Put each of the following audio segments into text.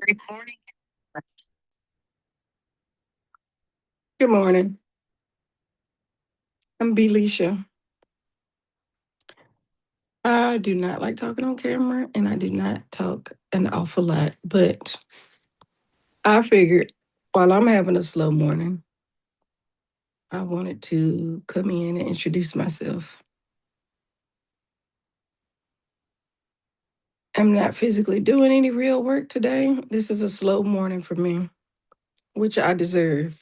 Recording. Good morning. I'm Belisha. I do not like talking on camera and I do not talk an awful lot, but I figured while I'm having a slow morning, I wanted to come in and introduce myself. I'm not physically doing any real work today. This is a slow morning for me, which I deserve.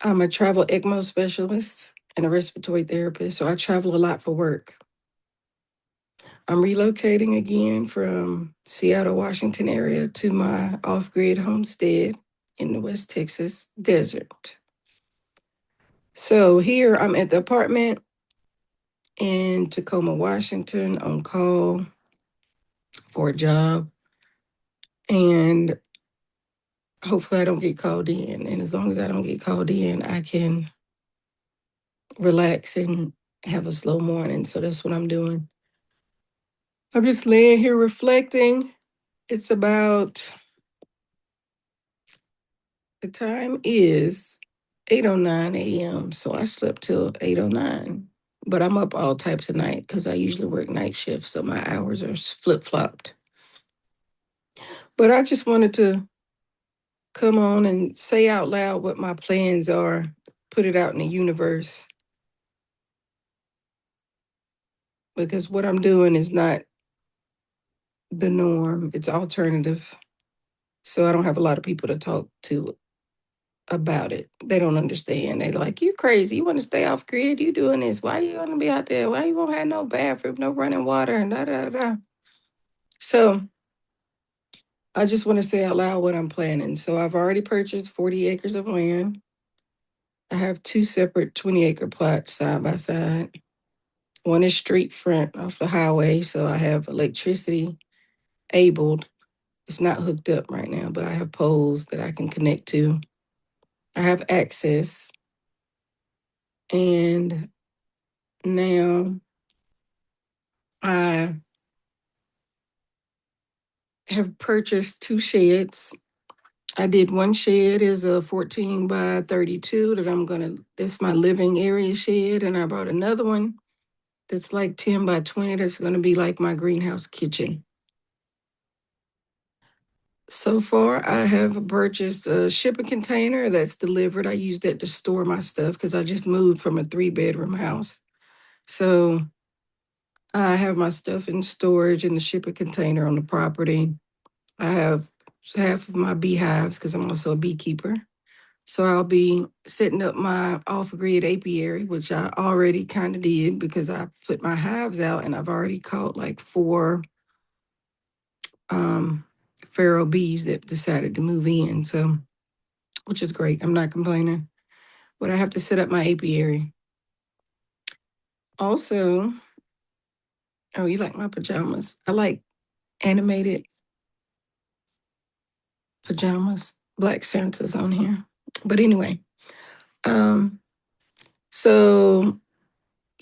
I'm a travel Ecmo specialist and a respiratory therapist, so I travel a lot for work. I'm relocating again from Seattle, Washington area to my off-grid homestead in the West Texas desert. So here I'm at the apartment in Tacoma, Washington on call for a job. And hopefully I don't get called in. And as long as I don't get called in, I can relax and have a slow morning. So that's what I'm doing. I'm just laying here reflecting. It's about The time is 8:09 a.m. So I slept till 8:09. But I'm up all types of night because I usually work night shifts, so my hours are flip-flopped. But I just wanted to come on and say out loud what my plans are, put it out in the universe, because what I'm doing is not the norm. It's alternative. So I don't have a lot of people to talk to about it. They don't understand. They like, you crazy. You want to stay off grid? You doing this? Why you want to be out there? Why you won't have no bathroom, no running water, and da da da. So I just want to say out loud what I'm planning. So I've already purchased 40 acres of land. I have two separate 20-acre plots side by side. One is street front off the highway, so I have electricity abled. It's not hooked up right now, but I have poles that I can connect to. I have access. And now I have purchased two sheds. I did one shed is a 14 by 32 that's my living area shed. And I bought another one that's like 10 by 20 that's gonna be like my greenhouse kitchen. So far, I have purchased a shipping container that's delivered. I use that to store my stuff because I just moved from a 3-bedroom house. So I have my stuff in storage in the shipping container on the property. I have half of my beehives because I'm also a beekeeper. So I'll be setting up my off-grid apiary, which I already kind of did because I put my hives out and I've already caught like 4 um, feral bees that decided to move in. So, which is great. I'm not complaining. But I have to set up my apiary. Also, oh, you like my pajamas? I like animated pajamas. Black Santa's on here. But anyway, um, so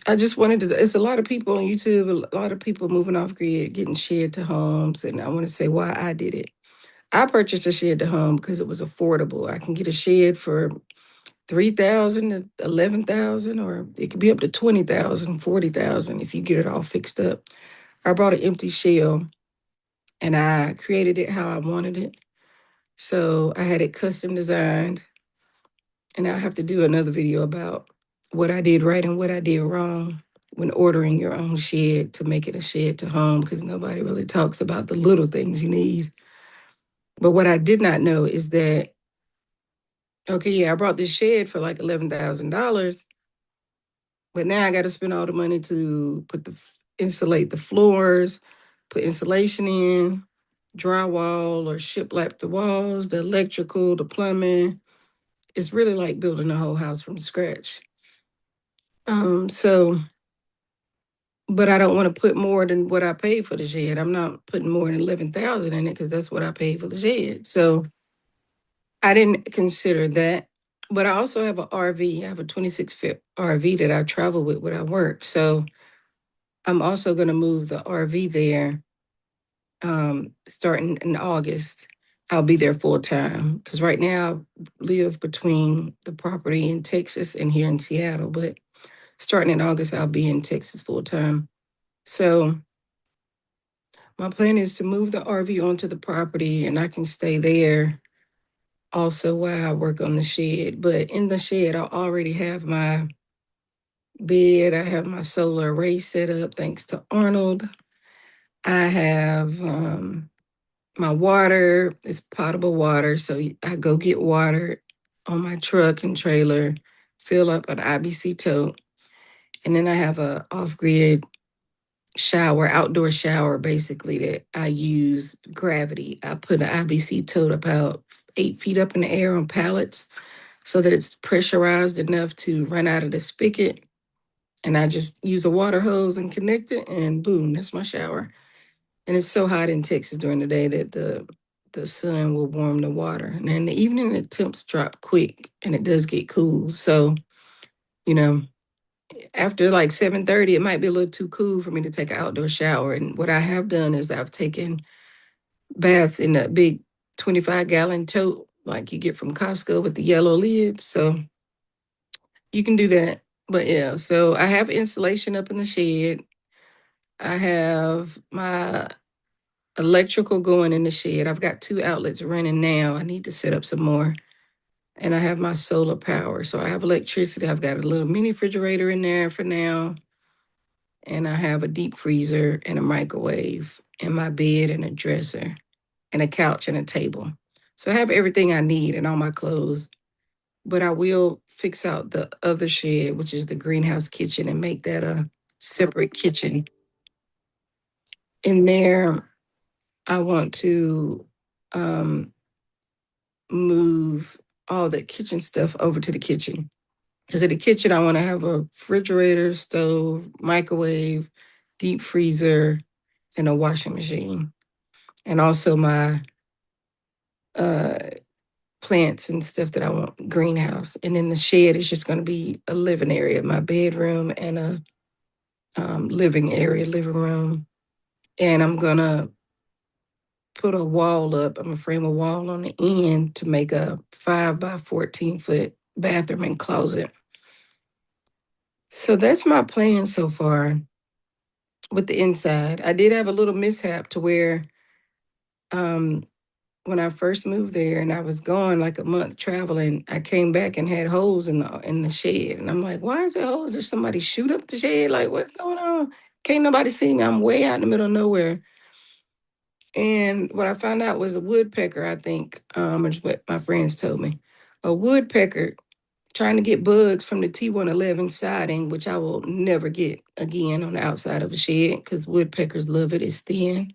I just wanted to, it's a lot of people on YouTube, a lot of people moving off grid, getting shed to homes. And I want to say why I did it. I purchased a shed to home because it was affordable. I can get a shed for 3,000 to 11,000, or it could be up to 20,000, 40,000 if you get it all fixed up. I bought an empty shell and I created it how I wanted it. So I had it custom designed, and I'll have to do another video about what I did right and what I did wrong when ordering your own shed to make it a shed to home, because nobody really talks about the little things you need. But what I did not know is that, okay, yeah, I brought this shed for like $11,000, but now I got to spend all the money to insulate the floors, put insulation in, drywall or shiplap the walls, the electrical, the plumbing. It's really like building a whole house from scratch. So, but I don't want to put more than what I paid for the shed. I'm not putting more than 11,000 in it because that's what I paid for the shed. So I didn't consider that. But I also have an RV. I have a 26-foot RV that I travel with when I work. So I'm also going to move the RV there starting in August, I'll be there full time. Because right now I live between the property in Texas and here in Seattle. But starting in August, I'll be in Texas full time. So my plan is to move the RV onto the property and I can stay there also while I work on the shed. But in the shed, I already have my bed. I have my solar array set up thanks to Arnold. I have my water is potable water. So I go get water on my truck and trailer, fill up an IBC tote. And then I have a off-grid shower, outdoor shower, basically, that I use gravity. I put an IBC tote about 8 feet up in the air on pallets so that it's pressurized enough to run out of the spigot. And I just use a water hose and connect it, and boom, that's my shower. And it's so hot in Texas during the day that the sun will warm the water. And in the evening, the temps drop quick, and it does get cool. So, you know, after like 7:30, it might be a little too cool for me to take an outdoor shower. And what I have done is I've taken baths in a big 25-gallon tote like you get from Costco with the yellow lids. So you can do that. But yeah, so I have insulation up in the shed. I have my electrical going in the shed. I've got 2 outlets running now. I need to set up some more. And I have my solar power. So I have electricity. I've got a little mini refrigerator in there for now. And I have a deep freezer and a microwave and my bed and a dresser and a couch and a table. So I have everything I need and all my clothes. But I will fix out the other shed, which is the greenhouse kitchen, and make that a separate kitchen. In there, I want to um, move all the kitchen stuff over to the kitchen. Because in the kitchen, I want to have a refrigerator, stove, microwave, deep freezer, and a washing machine. And also my uh, plants and stuff that I want greenhouse. And then the shed is just going to be a living area, my bedroom and a living area, living room. And I'm going to put a wall up. I'm going to frame a wall on the end to make a 5 by 14 foot bathroom and closet. So that's my plan so far with the inside. I did have a little mishap to where um, when I first moved there and I was gone like a month traveling, I came back and had holes in the shed. And I'm like, why is there holes? Did somebody shoot up the shed? Like, what's going on? Can't nobody see me. I'm way out in the middle of nowhere. And what I found out was a woodpecker, I think, is what my friends told me. A woodpecker trying to get bugs from the T111 siding, which I will never get again on the outside of a shed because woodpeckers love it. It's thin.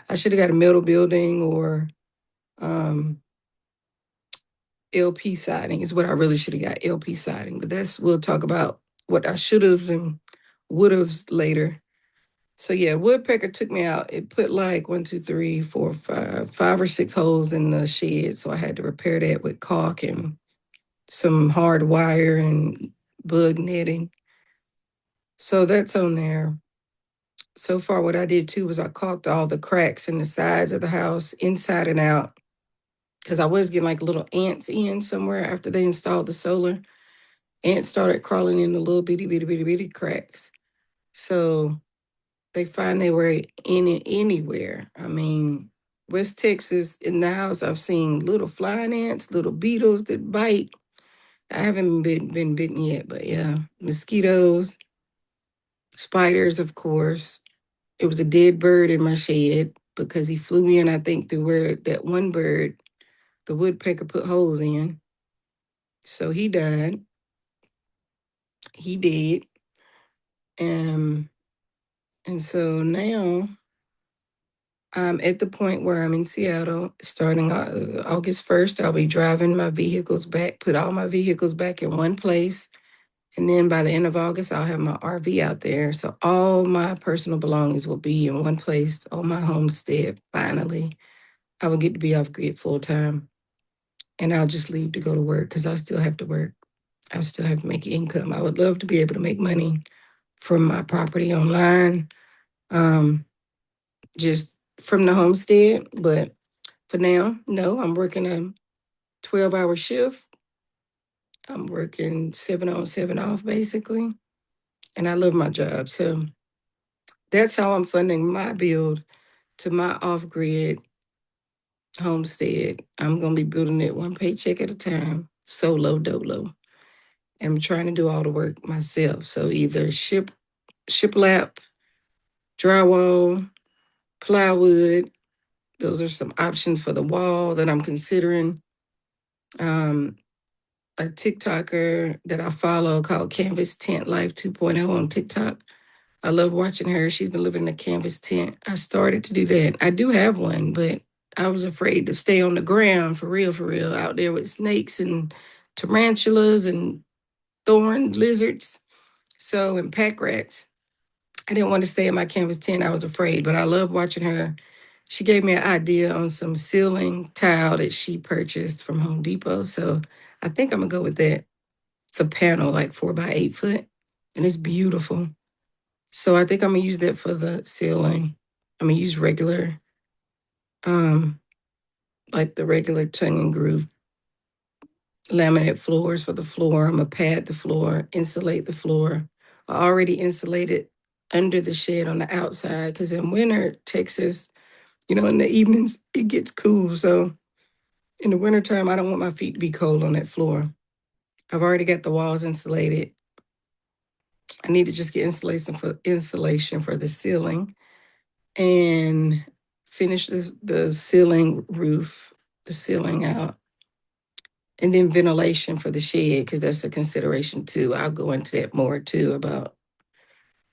I should have got a metal building or um, LP siding is what I really should have got, LP siding. But we'll talk about what I should have and would have later. So yeah, woodpecker took me out. It put like 5 or 6 holes in the shed. So I had to repair that with caulk and some hard wire and bug netting. So that's on there. So far, what I did too was I caulked all the cracks in the sides of the house, inside and out, because I was getting like little ants in somewhere after they installed the solar. Ants started crawling in the little bitty, bitty, bitty, bitty cracks. So they find their way in it anywhere. I mean, West Texas, in the house, I've seen little flying ants, little beetles that bite. I haven't been bitten yet, but yeah, mosquitoes, spiders, of course. It was a dead bird in my shed because he flew in, I think, through where that one bird, the woodpecker, put holes in. So he died. He did. And so now I'm at the point where I'm in Seattle. Starting August 1st, I'll be driving my vehicles back, put all my vehicles back in one place. And then by the end of August, I'll have my RV out there. So all my personal belongings will be in one place on my homestead. Finally, I will get to be off grid full time. And I'll just leave to go to work because I still have to work. I still have to make income. I would love to be able to make money from my property online. Um, just from the homestead. But for now, no, I'm working a 12-hour shift. I'm working 7 on, 7 off, basically. And I love my job. So that's how I'm funding my build to my off-grid homestead. I'm going to be building it one paycheck at a time, solo dolo. And I'm trying to do all the work myself. So either shiplap, drywall, plywood. Those are some options for the wall that I'm considering. Um, a TikToker that I follow called Canvas Tent Life 2.0 on TikTok. I love watching her. She's been living in a canvas tent. I started to do that. I do have one, but I was afraid to stay on the ground for real, out there with snakes and tarantulas and thorn lizards. So, and pack rats. I didn't want to stay in my canvas tent. I was afraid, but I love watching her. She gave me an idea on some ceiling tile that she purchased from Home Depot. So I think I'm gonna go with that. It's a panel like 4 by 8 foot, and it's beautiful. So I think I'm gonna use that for the ceiling. I'm gonna use regular, um, like the regular tongue and groove laminate floors for the floor. I'm gonna pad the floor, insulate the floor. I already insulated under the shed on the outside because in winter, Texas, in the evenings it gets cool. So in the wintertime, I don't want my feet to be cold on that floor. I've already got the walls insulated. I need to just get insulation for the ceiling and finish the ceiling roof, the ceiling out. And then ventilation for the shed, because that's a consideration too. I'll go into that more too about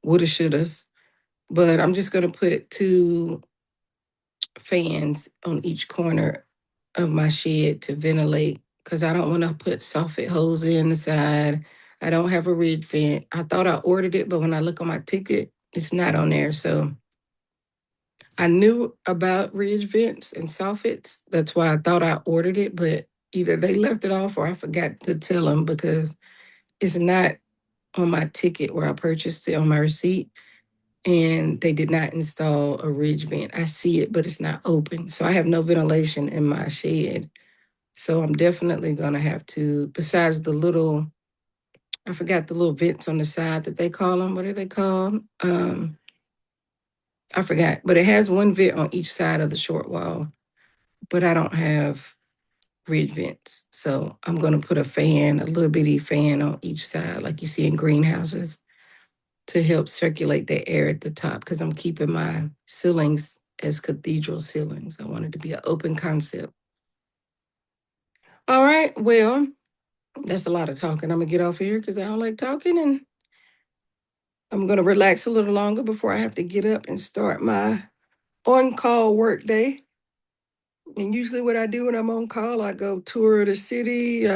woulda, shouldas. But I'm just gonna put 2 fans on each corner of my shed to ventilate because I don't want to put soffit holes in the side. I don't have a ridge vent. I thought I ordered it, but when I look on my ticket, it's not on there. So I knew about ridge vents and soffits. That's why I thought I ordered it, but either they left it off or I forgot to tell them because it's not on my ticket where I purchased it on my receipt. And they did not install a ridge vent. I see it, but it's not open. So I have no ventilation in my shed. So I'm definitely gonna have to, besides the little, I forgot the little vents on the side that they call them. What are they called? I forgot, but it has one vent on each side of the short wall, but I don't have ridge vents. So I'm gonna put a little bitty fan on each side, like you see in greenhouses, to help circulate the air at the top because I'm keeping my ceilings as cathedral ceilings. I want it to be an open concept. All right, well, that's a lot of talking. I'm gonna get off here because I don't like talking, and I'm gonna relax a little longer before I have to get up and start my on-call work day. And usually, what I do when I'm on call, I go tour the city,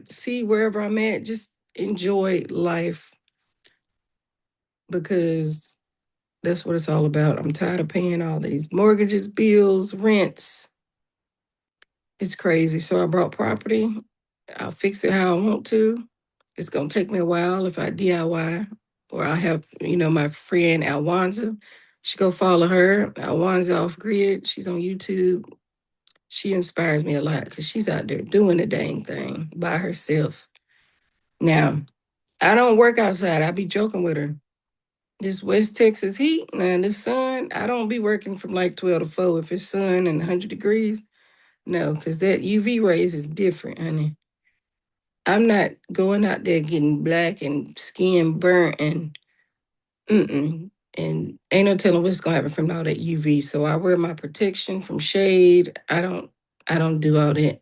see wherever I'm at, just enjoy life because that's what it's all about. I'm tired of paying all these mortgages, bills, rents. It's crazy. So I brought property. I'll fix it how I want to. It's gonna take me a while if I DIY, or I have, my friend Alwanza. She go follow her. Alwanza Off Grid. She's on YouTube. She inspires me a lot because she's out there doing the dang thing by herself. Now, I don't work outside. I be joking with her. This West Texas heat, man, this sun, I don't be working from like 12 to 4 if it's sun and 100 degrees. No, because that UV rays is different, honey. I'm not going out there getting black and skin burnt and and ain't no telling what's gonna happen from all that UV. So I wear my protection from shade. I don't do all that.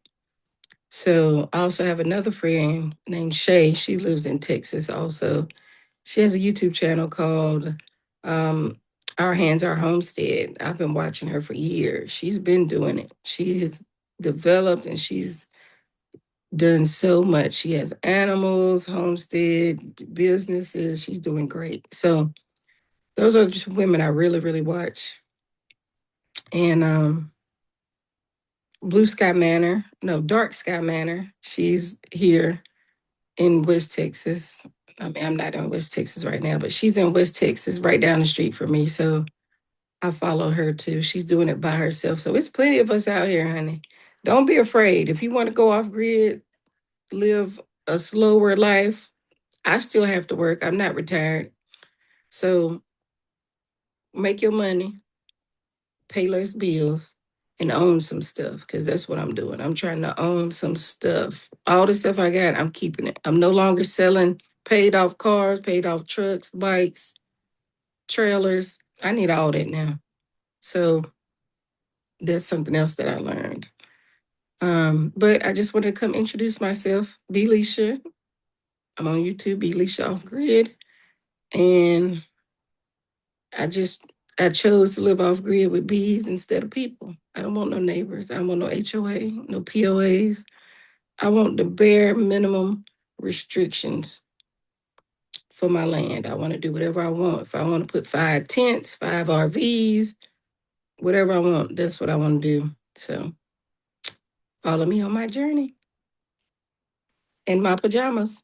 So I also have another friend named Shay. She lives in Texas also. She has a YouTube channel called Our Hands Our Homestead. I've been watching her for years. She's been doing it. She has developed and she's done so much. She has animals, homestead, businesses. She's doing great. So those are just women I really, really watch. And Blue Sky Manor, no, Dark Sky Manor. She's here in West Texas. I mean, I'm not in West Texas right now, but she's in West Texas, right down the street from me. So I follow her too. She's doing it by herself. So it's plenty of us out here, honey. Don't be afraid. If you want to go off grid, live a slower life, I still have to work. I'm not retired. So make your money, pay less bills, and own some stuff because that's what I'm doing. I'm trying to own some stuff. All the stuff I got, I'm keeping it. I'm no longer selling paid off cars, paid off trucks, bikes, trailers. I need all that now. So that's something else that I learned. But I just wanted to come introduce myself. Be Leisha. I'm on YouTube, Be Leisha Off Grid. And I chose to live off grid with bees instead of people. I don't want no neighbors. I don't want no HOA, no POAs. I want the bare minimum restrictions for my land. I want to do whatever I want. If I want to put 5 tents, 5 RVs, whatever I want, that's what I want to do. So follow me on my journey in my pajamas.